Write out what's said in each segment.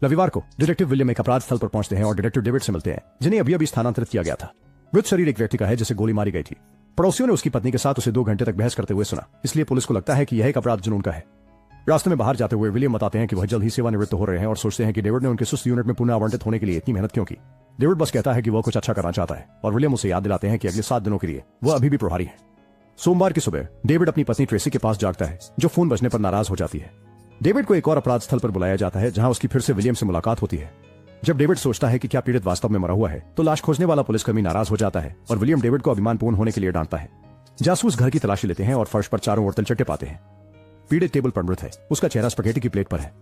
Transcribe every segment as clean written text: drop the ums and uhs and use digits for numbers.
रविवार को detective William एक अपराध स्थल पर पहुंचते हैं और डिटेक्टिव डेविड से मिलते हैं, जिन्हें अभी अभी स्थानांतरित किया गया था। मृत शरीर एक व्यक्ति का है जिसे गोली मारी गई थी। पड़ोसियों ने उसकी पत्नी के साथ उसे 2 घंटे तक बहस करते हुए सुना, इसलिए पुलिस को लगता है कि यह एक अपराध जुनून का है। रास्ते में बाहर जाते हुए विलियम बताते हैं कि वह जल्द ही सेवानिवृत्त हो रहे हैं और सोचते हैं कि डेविड ने उनके सुस्त यूनिट में पुनः आवंटित होने के लिए इतनी मेहनत क्यों की। डेविड बस कहता है कि वह कुछ अच्छा करना चाहता है और विलियम उसे याद दिलाते हैं कि अगले 7 दिनों के लिए वह अभी भी प्रभारी है। सोमवार की सुबह डेविड अपनी पत्नी ट्रेसी के पास जागता है, जो फोन बजने पर नाराज हो जाती है। डेविड को एक और अपराध स्थल पर बुलाया जाता है, जहां उसकी फिर से विलियम से मुलाकात होती है। जब डेविड सोचता है कि क्या पीड़ित वास्तव में मरा हुआ है, तो लाश खोजने वाला पुलिसकर्मी नाराज हो जाता है और विलियम डेविड को अभिमानपूर्ण होने के लिए डांटता है। जासूस घर की तलाशी लेते हैं और फर्श पर चारों ओर तलचट्टे पाते हैं। पीड़ित टेबल पर मृत है, उसका चेहरा स्पगेटी की प्लेट पर है,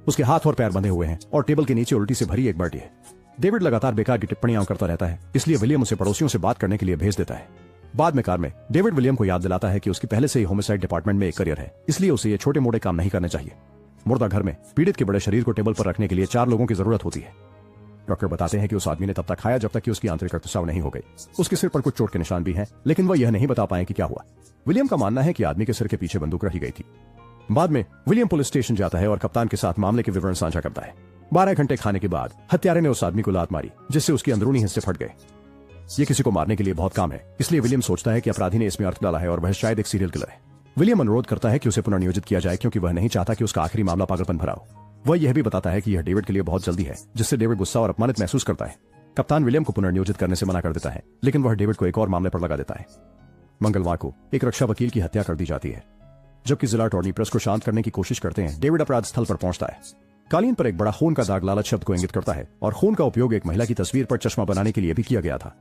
उसके हाथ और पैर बंधे हुए हैं और टेबल के नीचे उल्टी से भरी एक बाल्टी है। डेविड लगातार बेकार की टिप्पणियां करता रहता है, इसलिए विलियम उसे पड़ोसियों से बात करने के लिए भेज देता है। बाद में कार में डेविड विलियम को याद दिलाता है कि उसकी पहले से ही होमिसाइड डिपार्टमेंट में एक करियर है, इसलिए उसे ये छोटे मोटे काम नहीं करने चाहिए। मुर्दा घर में पीड़ित के बड़े शरीर को टेबल पर रखने के लिए 4 लोगों की जरूरत होती है। डॉक्टर बताते हैं कि उस आदमी ने तब तक खाया जब तक कि उसकी आंतरिक रक्तस्राव नहीं हो गई। उसके सिर पर कुछ चोट के निशान भी हैं, लेकिन वह यह नहीं बता पाए कि क्या हुआ। विलियम का मानना है कि आदमी के सिर के पीछे बंदूक रखी गई थी। बाद में विलियम पुलिस स्टेशन जाता है और कप्तान के साथ मामले के विवरण साझा करता है। 12 घंटे खाने के बाद हत्यारे ने उस आदमी को लात मारी, जिससे उसके अंदरूनी हिस्से फट गए। ये किसी को मारने के लिए बहुत काम है, इसलिए विलियम सोचता है कि अपराधी ने इसमें अर्थ डाला है और वह शायद एक सीरियल किलर है। विलियम अनुरोध करता है कि उसे पुनर्नियोजित किया जाए, क्योंकि वह नहीं चाहता कि उसका आखिरी मामला पागलपन भरा हो। वह यह भी बताता है कि यह डेविड के लिए बहुत जल्दी है, जिससे डेविड गुस्सा और अपमानित महसूस करता है। कप्तान विलियम को पुनर्नियोजित करने से मना कर देता है, लेकिन वह डेविड को एक और मामले पर लगा देता है। मंगलवार को एक रक्षा वकील की हत्या कर दी जाती है। जबकि जिला अटॉर्नी प्रेस को शांत करने की कोशिश करते हैं, डेविड अपराध स्थल पर पहुंचता है। कालीन पर एक बड़ा खून का दाग लालच शब्द को इंगित करता है और खून का उपयोग एक महिला की तस्वीर पर चश्मा बनाने के लिए भी किया गया था।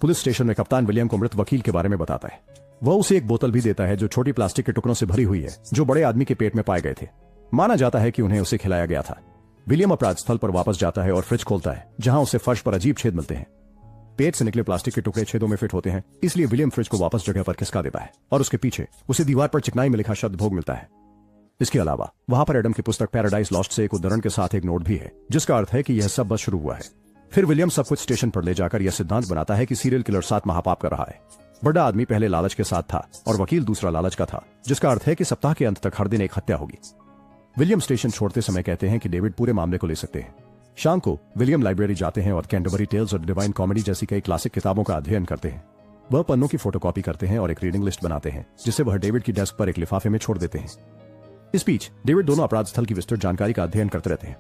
पुलिस स्टेशन में कप्तान विलियम को मृत वकील के बारे में बताता है। वह उसे एक बोतल भी देता है जो छोटी प्लास्टिक के टुकड़ों से भरी हुई है, जो बड़े आदमी के पेट में पाए गए थे। माना जाता है कि उन्हें उसे खिलाया गया था। विलियम अपराध स्थल पर वापस जाता है और फ्रिज खोलता है, जहां उसे फर्श पर अजीब छेद मिलते हैं। पेट से निकले प्लास्टिक के टुकड़े छेदों में फिट होते हैं, इसलिए विलियम फ्रिज को वापस जगह पर खिसका देता है और उसके पीछे उसे दीवार पर चिकनाई में लिखा शब्द भोग मिलता है। इसके अलावा वहां पर एडम की पुस्तक पैराडाइज लॉस्ट से एक उद्धरण के साथ एक नोट भी है, जिसका अर्थ है कि यह सब बस शुरू हुआ है। फिर विलियम सब कुछ स्टेशन पर ले जाकर यह सिद्धांत बनाता है कि सीरियल किलर 7 महापाप कर रहा है। बड़ा आदमी पहले लालच के साथ था और वकील दूसरा लालच का था, जिसका अर्थ है कि सप्ताह के अंत तक हर दिन एक हत्या होगी। विलियम स्टेशन छोड़ते समय कहते हैं कि डेविड पूरे मामले को ले सकते हैं। शाम को विलियम लाइब्रेरी जाते हैं और कैंटरबरी टेल्स और डिवाइन कॉमेडी जैसी कई क्लासिक किताबों का अध्ययन करते हैं। वह पन्नों की फोटोकॉपी करते हैं और एक रीडिंग लिस्ट बनाते हैं, जिसे वह डेविड की डेस्क पर एक लिफाफे में छोड़ देते हैं। इस बीच डेविड दोनों अपराध स्थल की विस्तृत जानकारी का अध्ययन करते रहते हैं।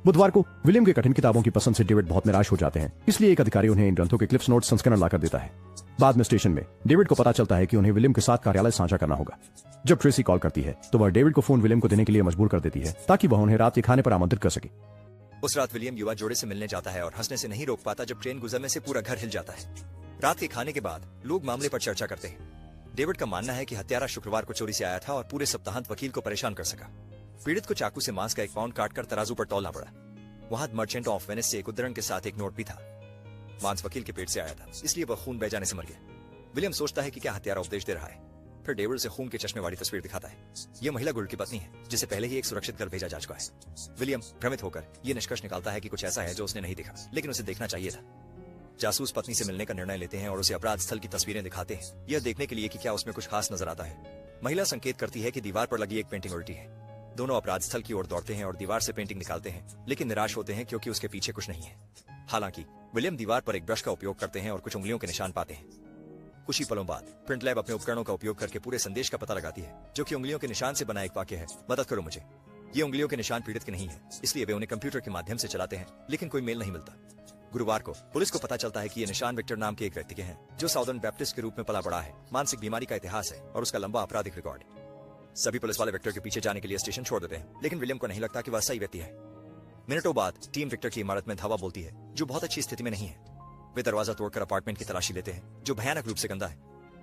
बुधवार को विलियम के कठिन किताबों की पसंद से डेविड बहुत निराश हो जाते हैं, इसलिए एक अधिकारी उन्हें इन ग्रंथों के क्लिप्स नोट संस्करण लाकर देता है। बाद में स्टेशन में डेविड को पता चलता है कि उन्हें विलियम के साथ कार्यालय साझा करना होगा। जब ट्रेसी कॉल करती है, तो वह डेविड को फोन विलियम को देने के लिए मजबूर कर देती है, ताकि वह उन्हें रात के खाने पर आमंत्रित कर सके। उस रात विलियम युवा जोड़े से मिलने जाता है और हंसने से नहीं रोक पाता जब ट्रेन गुजरने से पूरा घर हिल जाता है। रात के खाने के बाद लोग मामले पर चर्चा करते हैं। डेविड का मानना है कि हत्यारा शुक्रवार को चोरी से आया था और पूरे सप्ताहांत वकील को परेशान कर सका। पीड़ित को चाकू से मांस का 1 पाउंड काटकर तराजू पर तौलना पड़ा। वहां मर्चेंट ऑफ वेनिस से एक उद्धरण के साथ एक नोट भी था। मांस वकील के पेट से आया था, इसलिए वह खून बह जाने से मर गया। विलियम सोचता है कि क्या हत्यारा उपदेश दे रहा है। फिर डेविड से खून के चश्मे वाली तस्वीर दिखाता है। यह महिला गुल्ड की पत्नी है, जिसे पहले ही एक सुरक्षित घर भेजा जा चुका है। विलियम भ्रमित होकर यह निष्कर्ष निकालता है कि कुछ ऐसा है जो उसने नहीं देखा, लेकिन उसे देखना चाहिए था। जासूस पत्नी से मिलने का निर्णय लेते हैं और उसे अपराध स्थल की तस्वीरें दिखाते हैं, यह देखने के लिए कि क्या उसमें कुछ खास नजर आता है। महिला संकेत करती है कि दीवार पर लगी एक पेंटिंग उल्टी है। दोनों अपराध स्थल की ओर दौड़ते हैं और दीवार से पेंटिंग निकालते हैं, लेकिन निराश होते हैं क्योंकि उसके पीछे कुछ नहीं है। हालांकि विलियम दीवार पर एक ब्रश का उपयोग करते हैं और कुछ उंगलियों के निशान पाते हैं। कुछ ही पलों बाद प्रिंट लैब अपने उपकरणों का उपयोग करके पूरे संदेश का पता लगाती है, जो कि उंगलियों के निशान से बना एक वाक्य है, मदद करो मुझे। ये उंगलियों के निशान पीड़ित के नहीं है, इसलिए वे उन्हें कंप्यूटर के माध्यम से चलाते हैं, लेकिन कोई मेल नहीं मिलता। गुरुवार को पुलिस को पता चलता है कि ये निशान विक्टर नाम के एक व्यक्ति के हैं, जो साउदर्न बैप्टिस्ट के रूप में पला बड़ा है, मानसिक बीमारी का इतिहास है और उसका लंबा आपराधिक रिकॉर्ड। सभी पुलिस वाले विक्टर के पीछे जाने के लिए स्टेशन छोड़ देते हैं, लेकिन विलियम को नहीं लगता कि वह सही व्यक्ति है। मिनटों बाद टीम विक्टर की इमारत में धावा बोलती है, जो बहुत अच्छी स्थिति में नहीं है। वे दरवाजा तोड़कर अपार्टमेंट की तलाशी लेते हैं, जो भयानक रूप से गंदा है।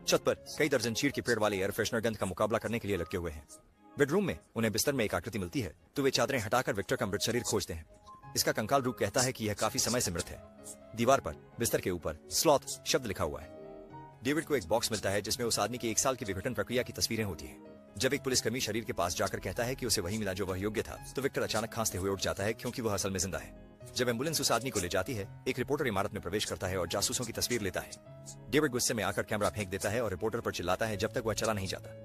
छत पर कई दर्जन चीड़ के पेड़ वाले एयर फ्रेशनर गंध का मुकाबला करने के लिए लटके हुए हैं। बेडरूम में उन्हें बिस्तर में एक आकृति मिलती है, तो वे चादरें हटाकर विक्टर का मृत शरीर खोजते हैं। इसका कंकाल रूप कहता है कि यह काफी समय से मृत है। दीवार पर बिस्तर के ऊपर स्लॉथ शब्द लिखा हुआ है। डेविड को एक बॉक्स मिलता है जिसमें उस आदमी की 1 साल की विघटन प्रक्रिया की तस्वीरें होती हैं। जब एक पुलिसकर्मी शरीर के पास जाकर कहता है कि उसे वही मिला जो वह योग्य था, तो विक्टर अचानक खांसते हुए उठ जाता है, क्योंकि वह असल में जिंदा है। जब एम्बुलेंस उस आदमी को ले जाती है, एक रिपोर्टर इमारत में प्रवेश करता है और जासूसों की तस्वीर लेता है। डेविड गुस्से में आकर कैमरा फेंक देता है और रिपोर्टर पर चिल्लाता है जब तक वह चला नहीं जाता।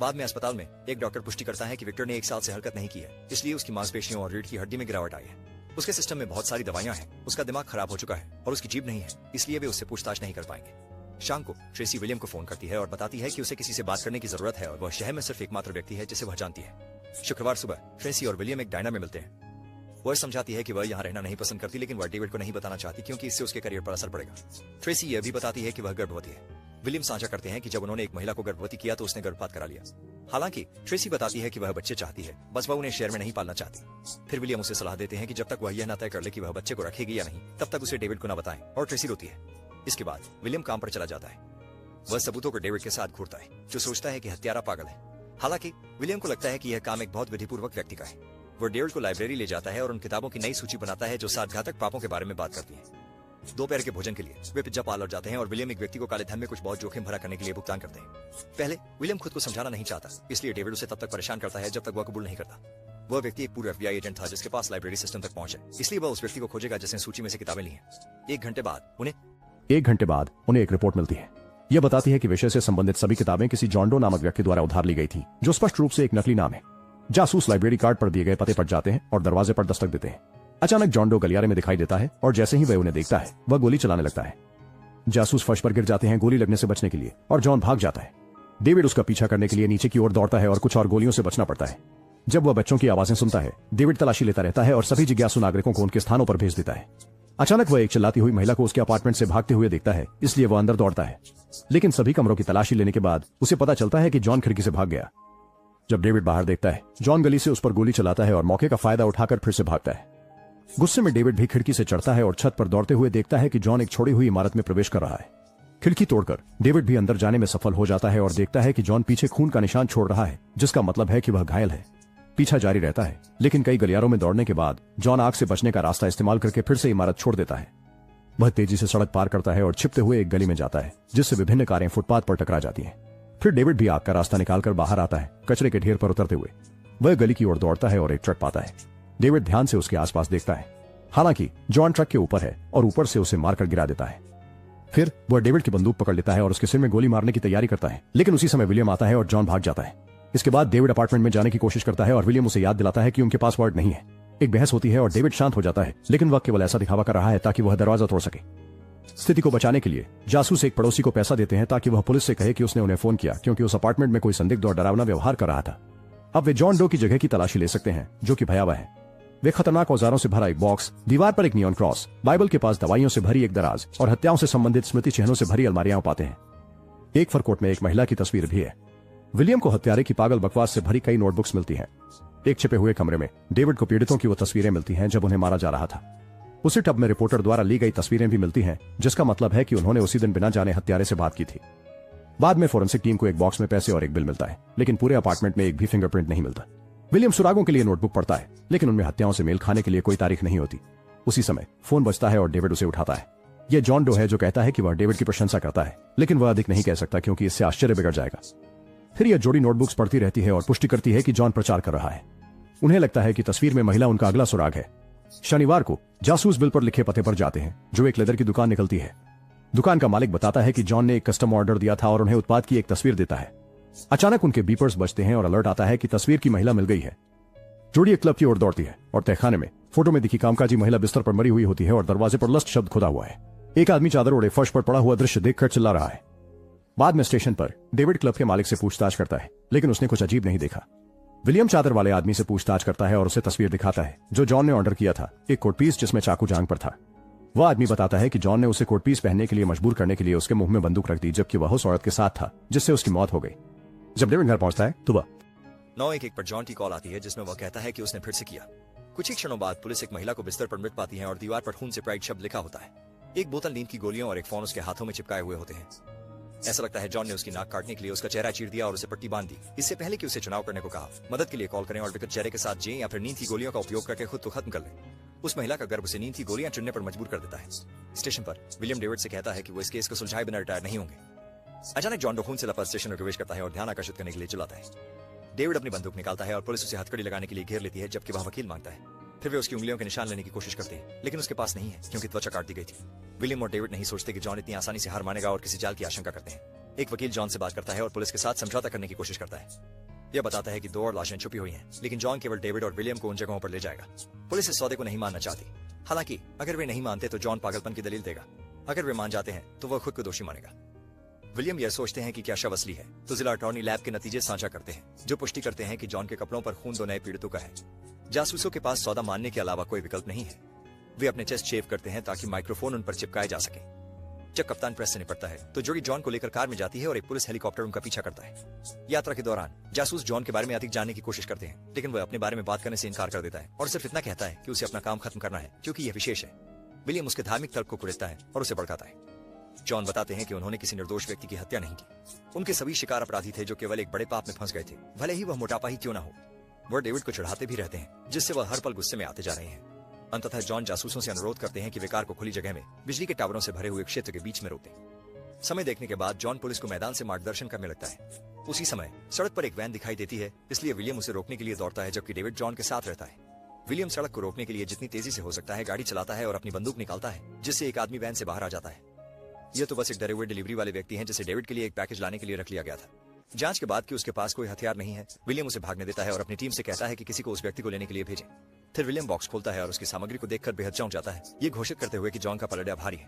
बाद में अस्पताल में एक डॉक्टर पुष्टि करता है कि विक्टर ने 1 साल से हरकत नहीं की है, इसलिए उसकी मांसपेशियों और रीढ़ की हड्डी में गिरावट आई है। उसके सिस्टम में बहुत सारी दवाइयां हैं, उसका दिमाग खराब हो चुका है और उसकी जीभ नहीं है, इसलिए वे उससे पूछताछ नहीं कर पाएंगे। शाम को ट्रेसी विलियम को फोन करती है और बताती है कि उसे किसी से बात करने की जरूरत है और वह शहर में सिर्फ एकमात्र व्यक्ति है जिसे वह जानती है। शुक्रवार सुबह ट्रेसी और विलियम एक डायना में मिलते हैं। वह समझाती है कि वह यहाँ रहना नहीं पसंद करती, लेकिन वह डेविड को नहीं बताना चाहती क्योंकि इससे उसके करियर पर असर पड़ेगा। ट्रेसी यह भी बताती है कि वह गर्भवती है। विलियम साझा करते हैं कि जब उन्होंने एक महिला को गर्भवती किया तो उसने गर्भपात करा लिया। हालांकि ट्रेसी बताती है कि वह बच्चे चाहती है, बस वह उन्हें शहर में नहीं पालना चाहती। फिर विलियम उसे सलाह देते हैं कि जब तक वह यह न तय कर ले कि वह बच्चे को रखेगी या नहीं, तब तक उसे डेविड को न बताएं, और ट्रेसी रोती है। इसके बाद विलियम काम पर चला जाता है। वह सबूतों को डेविड के साथ घूरता है, जो सोचता है कि हत्यारा पागल है। हालांकि विलियम को लगता है कि यह काम एक बहुत विधिपूर्वक व्यक्ति का है। वह डेविड को लाइब्रेरी ले जाता है और उन किताबों की नई सूची बनाता है जो 7 घातक पापों के बारे में बात करती है। दोपहर के भोजन के लिए वे पिज्जा पार्लर जाते हैं और विलियम एक व्यक्ति को काले धन में कुछ बहुत जोखिम भरा करने के लिए भुगतान करते हैं। पहले विलियम खुद को समझाना नहीं चाहता, इसलिए डेविड उसे तब तक परेशान करता है जब तक वह कबूल नहीं करता। वह व्यक्ति एक पूर्व FBI एजेंट था जिसके पास लाइब्रेरी सिस्टम तक पहुंचे, इसलिए वह उस व्यक्ति को खोजेगा जिसने सूची में से किताबें ली हैं। 1 घंटे बाद उन्हें एक रिपोर्ट मिलती है। यह बताती है कि विषय से संबंधित सभी किताबें किसी जॉन डो नामक व्यक्ति द्वारा उधार ली गई थी, जो स्पष्ट रूप से एक नकली नाम है। जासूस लाइब्रेरी कार्ड पर दिए गए पते पर जाते हैं और दरवाजे पर दस्तक देते हैं। अचानक जॉन डो गलियारे में दिखाई देता है और जैसे ही वह उन्हें देखता है वह गोली चलाने लगता है। जासूस फर्श पर गिर जाते हैं गोली लगने से बचने के लिए और जॉन भाग जाता है। डेविड उसका पीछा करने के लिए नीचे की ओर दौड़ता है और कुछ और गोलियों से बचना पड़ता है। जब वह बच्चों की आवाजें सुनता है, डेविड तलाशी लेता रहता है और सभी जिज्ञासु नागरिकों को उनके स्थानों पर भेज देता है। अचानक वह एक चिल्लाती हुई महिला को उसके अपार्टमेंट से भागते हुए देखता है, इसलिए वह अंदर दौड़ता है। लेकिन सभी कमरों की तलाशी लेने के बाद उसे पता चलता है कि जॉन खिड़की से भाग गया। जब डेविड बाहर देखता है, जॉन गली से उस पर गोली चलाता है और मौके का फायदा उठाकर फिर से भागता है। गुस्से में डेविड भी खिड़की से चढ़ता है और छत पर दौड़ते हुए देखता है कि जॉन एक छोड़ी हुई इमारत में प्रवेश कर रहा है। खिड़की तोड़कर डेविड भी अंदर जाने में सफल हो जाता है और देखता है कि जॉन पीछे खून का निशान छोड़ रहा है, जिसका मतलब है कि वह घायल है। पीछा जारी रहता है, लेकिन कई गलियारों में दौड़ने के बाद जॉन आग से बचने का रास्ता इस्तेमाल करके फिर से इमारत छोड़ देता है। वह तेजी से सड़क पार करता है और छिपते हुए एक गली में जाता है, जिससे विभिन्न कारें फुटपाथ पर टकरा जाती हैं। फिर डेविड भी आग का रास्ता निकालकर बाहर आता है, कचरे के ढेर पर उतरते हुए। वह गली की ओर दौड़ता है और एक ट्रक पाता है। डेविड ध्यान से उसके आसपास देखता है। हालांकि जॉन ट्रक के ऊपर है और ऊपर से उसे मारकर गिरा देता है। फिर वह डेविड की बंदूक पकड़ लेता है और उसके सिर में गोली मारने की तैयारी करता है, लेकिन उसी समय विलियम आता है और जॉन भाग जाता है। इसके बाद डेविड अपार्टमेंट में जाने की कोशिश करता है और विलियम उसे याद दिलाता है कि उनके पास वर्ड नहीं है। एक बहस होती है और डेविड शांत हो जाता है, लेकिन वह केवल ऐसा दिखावा कर रहा है ताकि वह दरवाजा तोड़ सके। स्थिति को बचाने के लिए जासूस एक पड़ोसी को पैसा देते हैं ताकि वह पुलिस से कहे कि उसने उन्हें फोन किया, क्योंकि उस अपार्टमेंट में कोई संदिग्ध और डरावना व्यवहार कर रहा था। अब वे जॉन डो की जगह की तलाशी ले सकते हैं, जो कि भयावह है। वे खतरनाक औजारों से भरा एक बॉक्स, दीवार पर एक नियॉन क्रॉस, बाइबल के पास दवाइयों से भरी एक दराज और हत्याओं से संबंधित स्मृति चिन्हों से भरी अलमारियां पाते हैं। एक फर कोट में एक महिला की तस्वीर भी है। विलियम को हत्यारे की पागल बकवास से भरी कई नोटबुक्स मिलती हैं। एक छिपे हुए कमरे में डेविड को पीड़ितों की वो तस्वीरें मिलती हैं जब उन्हें मारा जा रहा था। उसी टब में रिपोर्टर द्वारा ली गई तस्वीरें भी मिलती हैं, जिसका मतलब है कि उन्होंने उसी दिन बिना जाने हत्यारे से बात की थी। बाद में फोरेंसिक टीम को एक बॉक्स में पैसे और एक बिल मिलता है, लेकिन पूरे अपार्टमेंट में एक भी फिंगरप्रिंट नहीं मिलता। विलियम सुरागों के लिए नोटबुक पढ़ता है, लेकिन उनमें हत्याओं से मेल खाने के लिए कोई तारीख नहीं होती। उसी समय फोन बजता है और डेविड उसे उठाता है। यह जॉन डो है, जो कहता है कि वह डेविड की प्रशंसा करता है, लेकिन वह अधिक नहीं कह सकता क्योंकि इससे आश्चर्य बिगड़ जाएगा। फिर यह जोड़ी नोटबुक्स पढ़ती रहती है और पुष्टि करती है कि जॉन प्रचार कर रहा है। उन्हें लगता है कि तस्वीर में महिला उनका अगला सुराग है। शनिवार को जासूस बिल पर लिखे पते पर जाते हैं, जो एक लेदर की दुकान निकलती है। दुकान का मालिक बताता है कि जॉन ने एक कस्टम ऑर्डर दिया था और उन्हें उत्पाद की एक तस्वीर देता है। अचानक उनके बीपर्स बजते हैं और अलर्ट आता है कि तस्वीर की महिला मिल गई है। जोड़ी एक क्लब की ओर दौड़ती है और तहखाने में फोटो में दिखी कामकाजी महिला बिस्तर पर मरी हुई होती है और दरवाजे पर लस्ट शब्द खुदा हुआ है। एक आदमी चादर ओढ़े फर्श पर पड़ा हुआ दृश्य देखकर चिल्ला रहा है। बाद में स्टेशन पर डेविड क्लब के मालिक से पूछताछ करता है, लेकिन उसने कुछ अजीब नहीं देखा। विलियम चादर वाले आदमी से पूछताछ करता है और उसे तस्वीर दिखाता है जो जॉन ने ऑर्डर किया था, एक कोट पीस जिसमें चाकू जांग पर था। वह आदमी बताता है कि जॉन ने उसे कोट पीस पहनने के लिए मजबूर करने के लिए उसके मुंह में बंदूक रख दी, जबकि वह उस औरत के साथ था जिससे उसकी मौत हो गई। जब डेविड घर पहुंचता है तो वह 911 पर जॉन की कॉल आती है, जिसमें वह कहता है कि उसने फिर से किया। कुछ ही क्षणों बाद पुलिस एक महिला को बिस्तर पर मृत पाती है और दीवार पर खून से प्राइड शब्द लिखा होता है। एक बोतल नींद की गोलियों और एक फोन उसके हाथों में चिपकाए हुए होते हैं। ऐसा लगता है जॉन ने उसकी नाक काटने के लिए उसका चेहरा चीर दिया और उसे पट्टी बांध दी, इससे पहले कि उसे चुनाव करने को कहा। मदद के लिए कॉल करें और विकट चेहरे के साथ जें या फिर नींद की गोलियों का उपयोग करके खुद को खत्म कर लें। उस महिला का गर्भ उसे नींद की गोलियां चुनने पर मजबूर कर देता है। स्टेशन पर विलियम डेविड से कहता है कि वो इस केस को सुलझाए बिना रिटायर नहीं होंगे। अचानक जॉन डो खून से लपट स्टेशन में प्रवेश करता है और ध्यान आकर्षित करने के लिए चिल्लाता है। डेविड अपनी बंदूक निकालता है और पुलिस उसे हथकड़ी लगाने के लिए घेर लेती है, जबकि वह वकील मांगता है। फिर वे उसकी उंगलियों के निशान लेने की कोशिश करते हैं, लेकिन उसके पास नहीं है क्योंकि त्वचा काट दी गई थी। विलियम और डेविड नहीं सोचते कि जॉन इतनी आसानी से हार मानेगा और किसी जाल की आशंका करते हैं। एक वकील जॉन से बात करता है और पुलिस के साथ समझौता करने की कोशिश करता है। यह बताता है कि 2 और लाशें छुपी हुई हैं, लेकिन जॉन केवल डेविड और विलियम को उन जगहों पर ले जाएगा। पुलिस इस सौदे को नहीं मानना चाहती। हालांकि अगर वे नहीं मानते तो जॉन पागलपन की दलील देगा। अगर वे मान जाते हैं तो वह खुद को दोषी मानेगा। विलियम यह सोचते हैं कि क्या शव असली है, तो जिला अटॉर्नी लैब के नतीजे साझा करते हैं, जो पुष्टि करते हैं कि जॉन के कपड़ों पर खून 2 नए पीड़ितों का है। जासूसों के पास सौदा मानने के अलावा कोई विकल्प नहीं है। वे अपने चेस्ट शेव करते हैं ताकि माइक्रोफोन उन पर चिपकाए जा सके। जब कप्तान प्रेस से निपटता है तो जोड़ी जॉन को लेकर कार में जाती है और एक पुलिस हेलीकॉप्टर उनका पीछा करता है। यात्रा के दौरान जासूस जॉन के बारे में अधिक जानने की कोशिश करते हैं, लेकिन वह अपने बारे में बात करने से इनकार कर देता है और सिर्फ इतना कहता है कि उसे अपना काम खत्म करना है क्योंकि यह विशेष है। विलियम उसके धार्मिक तर्क को कुरेदता है और उसे भड़काता है। जॉन बताते हैं कि उन्होंने किसी निर्दोष व्यक्ति की हत्या नहीं की। उनके सभी शिकार अपराधी थे जो केवल एक बड़े पाप में फंस गए थे, भले ही वह मोटापा ही क्यों ना हो। वह डेविड को चिढ़ाते भी रहते हैं, जिससे वह हर पल गुस्से में आते जा रहे हैं। अंततः जॉन जासूसों से अनुरोध करते हैं कि वे कार को खुली जगह में बिजली के टावरों से भरे हुए क्षेत्र के बीच में रोक दें। समय देखने के बाद जॉन पुलिस को मैदान से मार्गदर्शन करने लगता है। उसी समय सड़क पर एक वैन दिखाई देती है, इसलिए विलियम उसे रोकने के लिए दौड़ता है, जबकि डेविड जॉन के साथ रहता है। विलियम सड़क को रोकने के लिए जितनी तेजी से हो सकता है गाड़ी चलाता है और अपनी बंदूक निकालता है, जिससे एक आदमी वैन से बाहर आ जाता है। यह तो बस एक डरे हुए डिलीवरी वाले व्यक्ति हैं जिसे डेविड के लिए एक पैकेज लाने के लिए रख लिया गया था। जांच के बाद कि उसके पास कोई हथियार नहीं है, विलियम उसे भागने देता है और अपनी टीम से कहता है कि किसी को उस व्यक्ति को लेने के लिए भेजें। फिर विलियम बॉक्स खोलता है और उसकी सामग्री को देखकर बेहद चौंक जाता है, ये घोषित करते हुए कि जॉन का पलड़ा भारी है।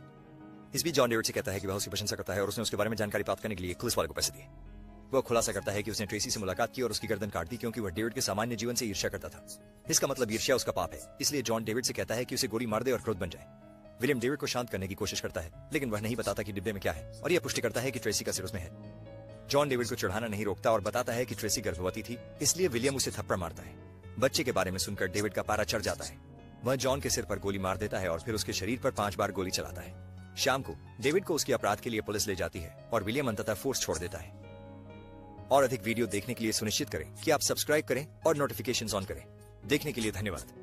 इस बीच जॉन डेविड से कहता है कि वह उसकी प्रशंसा करता है और उसने उसके बारे में जानकारी प्राप्त करने के लिए पुलिस वाले को पैसे दिए। वह खुलासा करता है कि उसने ट्रेसी से मुलाकात की और उसकी गर्दन काट दी क्योंकि वह डेविड के सामान्य जीवन से ईर्ष्या करता था। इसका मतलब ईर्ष्या उसका पाप है, इसलिए जॉन डेविड से कहता है कि उसे गोली मार दे और क्रोध बन जाए। विलियम डेविड को शांत करने की कोशिश करता है, लेकिन वह नहीं बताता कि डिब्बे में क्या है और यह पुष्टि करता है कि ट्रेसी का सिर उसमें है। जॉन डेविड को चिढ़ाना नहीं रोकता और बताता है कि ट्रेसी गर्भवती थी, इसलिए विलियम उसे थप्पड़ मारता है। बच्चे के बारे में सुनकर डेविड का पारा चढ़ जाता है। वह जॉन के सिर पर गोली मार देता है और फिर उसके शरीर पर 5 बार गोली चलाता है। शाम को डेविड को उसके अपराध के लिए पुलिस ले जाती है और विलियम अंततः फोर्स छोड़ देता है। और अधिक वीडियो देखने के लिए सुनिश्चित करें कि आप सब्सक्राइब करें और नोटिफिकेशंस ऑन करें। देखने के लिए धन्यवाद।